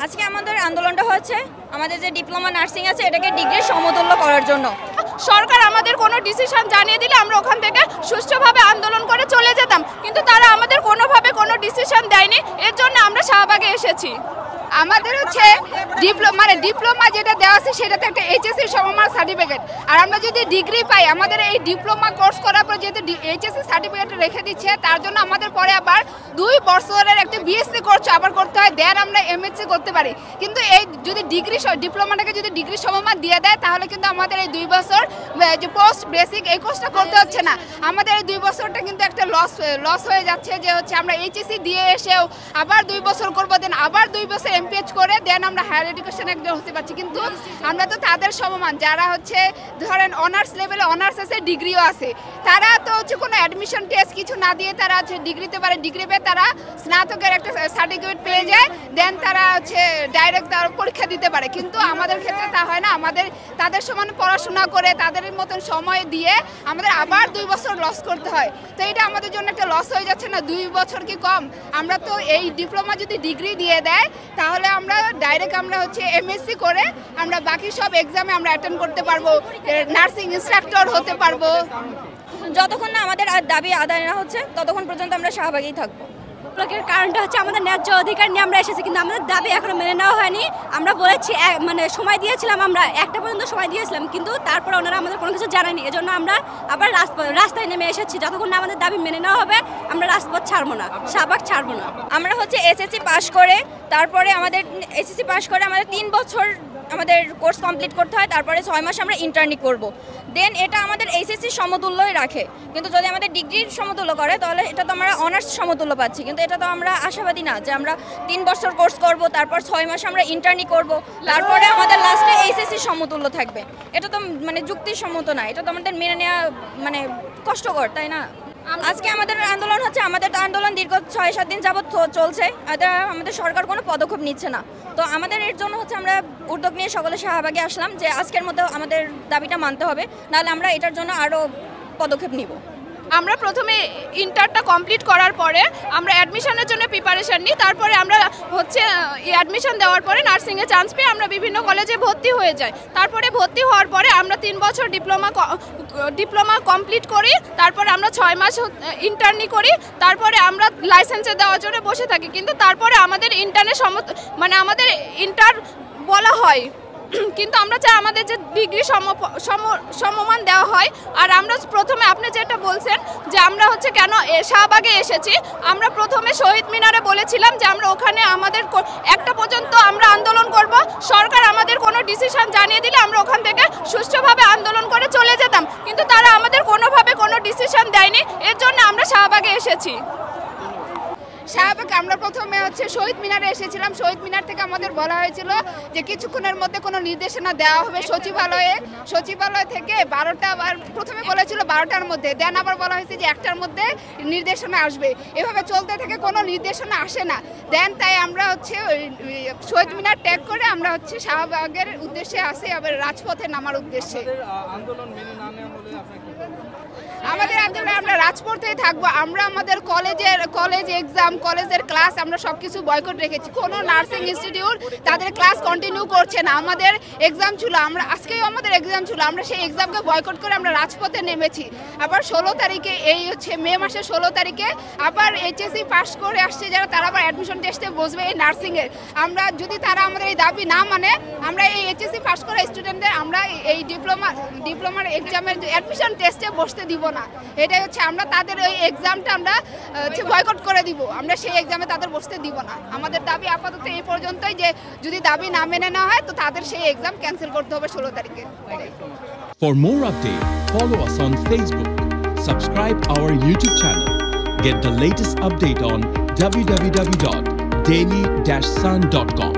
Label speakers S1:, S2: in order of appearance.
S1: আজকে আমাদের আন্দোলনটা হচ্ছে আমাদের যে ডিপ্লোমা নার্সিং আছে এটাকে ডিগ্রির সমতুল্য করার জন্য।
S2: সরকার আমাদের কোনো ডিসিশন জানিয়ে দিলে আমরা ওখান থেকে সুষ্ঠুভাবে আন্দোলন করে চলে যেতাম, কিন্তু তারা আমাদের কোনোভাবে কোনো ডিসিশন দেয়নি। এর জন্য আমরা শাহবাগে এসেছি। আমাদের হচ্ছে ডিপ্লোমা যেটা দেওয়া আছে সেটাতে একটা এইচএসসি সমমান সার্টিফিকেট, আর আমরা যদি ডিগ্রি পাই আমাদের এই ডিপ্লোমা কোর্স করার পর যেহেতু এইচএসসি সার্টিফিকেট রেখে দিচ্ছে, তার জন্য আমাদের পরে আবার 2 বছরের একটা বিএসসি কোর্স আবার করতে হয়, দেন আমরা এমএসসি করতে পারি। কিন্তু এই যদি ডিপ্লোমাটাকে যদি ডিগ্রি সমমান দিয়ে দেয় তাহলে কিন্তু আমাদের এই 2 বছর যে পোস্ট বেসিক এই কোর্সটা করতে হচ্ছে না। আমাদের এই 2 বছরটা কিন্তু একটা লস হয়ে যাচ্ছে, যে হচ্ছে আমরা এইচএসসি দিয়ে এসেও আবার 2 বছর করবো, দেন আবার 2 বছর এমপিএইচ করে দেন আমরা হায়ার এডুকেশন একজন হতে পারছি। কিন্তু আমরা তো তাদের সমমান, যারা হচ্ছে ধরেন অনার্স লেভেলে অনার্স আছে, ডিগ্রিও আছে, তারা তো হচ্ছে কোনো অ্যাডমিশন টেস্ট কিছু না দিয়ে তারা হচ্ছে ডিগ্রিতে পারে, ডিগ্রি পেয়ে তারা স্নাতকের একটা সার্টিফিকেট পেয়ে যায়, দেন তারা হচ্ছে ডাইরেক্ট তার পরীক্ষা দিতে পারে। কিন্তু আমাদের ক্ষেত্রে তা হয় না, আমাদের তাদের সমান পড়াশোনা করে তাদের মতন সময় দিয়ে আমাদের আবার 2 বছর লস করতে হয়। তো এটা আমাদের জন্য একটা লস হয়ে যাচ্ছে না? 2 বছর কি কম? আমরা তো এই ডিপ্লোমা যদি ডিগ্রি দিয়ে দেয় তাহলে আমরা ডাইরেক্ট আমরা হচ্ছে এমএসসি করে আমরা বাকি সব এক্সামে আমরা অ্যাটেন্ড করতে পারবো, নার্সিং ইনস্ট্রাক্টর হতে পারবো।
S1: যতক্ষণ না আমাদের দাবি আদায় না হচ্ছে ততক্ষণ পর্যন্ত আমরা শাহবাগেই থাকবো।
S3: ব্লকের কারণটা হচ্ছে আমাদের ন্যায্য অধিকার নিয়ে আমরা এসেছি, কিন্তু আমাদের দাবি এখনো মেনে নেওয়া হয়নি। আমরা বলেছি মানে সময় দিয়েছিলাম, আমরা 1টা পর্যন্ত সময় দিয়েছিলাম, কিন্তু তারপরে ওনারা আমাদের কোনো কিছু জানায়নি। এজন্য আমরা আবার রাস্তায় নেমে এসেছি। যতক্ষণ না আমাদের দাবি মেনে নেওয়া হবে আমরা রাজপথ ছাড়বো না, শাহবাগ ছাড়বো না।
S1: আমরা হচ্ছে এসএসসি পাস করে তারপরে আমাদের 3 বছর আমাদের কোর্স কমপ্লিট করতে হয়, তারপরে 6 মাস আমরা ইন্টার্নি করব। দেন এটা আমাদের এইচএসসি সমতুল্যই রাখে, কিন্তু যদি আমাদের ডিগ্রির সমতুল্য করে তাহলে এটা তো আমরা অনার্স সমতুল্য পাচ্ছি, কিন্তু এটা তো আমরা আশাবাদী না যে আমরা 3 বছর কোর্স করব, তারপর 6 মাস আমরা ইন্টার্নি করব, তারপরে আমাদের লাস্টে এইচএসসি সমতুল্য থাকবে। এটা তো মানে যুক্তিসম্মত না, এটা তো আমাদের মেনে নেওয়া মানে কষ্টকর, তাই না? আজকে আমাদের আন্দোলন হচ্ছে, আমাদের আন্দোলন দীর্ঘ 6-7 দিন যাবৎ চলছে, আমাদের সরকার কোনো পদক্ষেপ নিচ্ছে না। তো আমাদের এর জন্য হচ্ছে আমরা উদ্যোগ নিয়ে সকলে শাহবাগে আসলাম যে আজকের মধ্যে আমাদের দাবিটা মানতে হবে, নাহলে আমরা এটার জন্য আরও পদক্ষেপ নিব।
S2: আমরা প্রথমে ইন্টারটা কমপ্লিট করার পরে আমরা অ্যাডমিশনের জন্য প্রিপারেশন নিই, তারপরে আমরা হচ্ছে অ্যাডমিশন দেওয়ার পরে নার্সিংয়ে চান্স পেয়ে আমরা বিভিন্ন কলেজে ভর্তি হয়ে যাই। তারপরে ভর্তি হওয়ার পরে আমরা 3 বছর ডিপ্লোমা কমপ্লিট করি, তারপরে আমরা 6 মাস ইন্টার্নি করি, তারপরে আমরা লাইসেন্সে দেওয়ার জন্য বসে থাকি। কিন্তু তারপরে আমাদের আমাদের ইন্টার বলা হয়, কিন্তু আমরা চাই আমাদের যে ডিগ্রি সমমান দেওয়া হয়। আর আমরা প্রথমে আপনি যেটা বলছেন যে আমরা হচ্ছে কেন শাহবাগে এসেছি, আমরা প্রথমে শহীদ মিনারে বলেছিলাম যে আমরা ওখানে আমাদের 1টা পর্যন্ত আমরা আন্দোলন করব। সরকার আমাদের কোনো ডিসিশন জানিয়ে দিলে আমরা ওখান থেকে সুষ্ঠুভাবে আন্দোলন করে চলে যেতাম, কিন্তু তারা আমাদের কোনোভাবে কোনো ডিসিশন দেয়নি। এর জন্য আমরা শাহবাগে এসেছি। শাহবাগ আমরা প্রথমে হচ্ছে শহীদ মিনারে এসেছিলাম। শহীদ মিনার থেকে আমাদের বলা হয়েছিল যে কিছুক্ষণের মধ্যে কোনো নির্দেশনা দেওয়া হবে সচিবালয় থেকে 12টা, আর প্রথমে বলেছিল 12টার মধ্যে, দেন আবার বলা হয়েছে যে 1টার মধ্যে নির্দেশনা আসবে। এভাবে চলতে থেকে কোনো নির্দেশনা আসে না। দেন তাই আমরা হচ্ছে শহীদ মিনার ত্যাগ করে আমরা হচ্ছে শাহবাগের উদ্দেশ্যে আসি, আবার রাজপথে নামার উদ্দেশ্যে। আমাদের আন্দোলনে আমরা রাজপথেই থাকবো। আমরা আমাদের কলেজ এক্সাম, কলেজের ক্লাস আমরা সব কিছু বয়কট রেখেছি। কোনো নার্সিং ইনস্টিটিউট তাদের ক্লাস কন্টিনিউ করছে না। আমাদের এক্সাম ছিল, আজকেও আমাদের এক্সাম ছিল, আমরা সেই এক্সামকে বয়কট করে আমরা রাজপথে নেমেছি। আবার 16 তারিখে, এই হচ্ছে মে মাসের 16 তারিখে আবার এইচএসসি পাস করে আসছে যারা, তারা আবার অ্যাডমিশন টেস্টে বসবে এই নার্সিংয়ের। আমরা যদি তারা আমাদের এই দাবি না মানে, আমরা এই এইচএসসি পাস করে স্টুডেন্টদের আমরা এই ডিপ্লোমার এক্সামের অ্যাডমিশন টেস্টে বসতে দিব না। এটাই হচ্ছে, আমরা তাদের ওই এক্সামটা আমরা হচ্ছে বয়কট করে দিব, আমরা সেই এক্সামে তাদের বসতে দিব না। আমাদের দাবি আপাতত এই পর্যন্তই, যে যদি দাবি না মেনে নেওয়া হয় তো তাদের সেই এক্সাম ক্যান্সেল করতে হবে 16 তারিখে।
S4: For more updates, follow us on Facebook, subscribe our YouTube channel, get the latest update on www.daily-sun.com.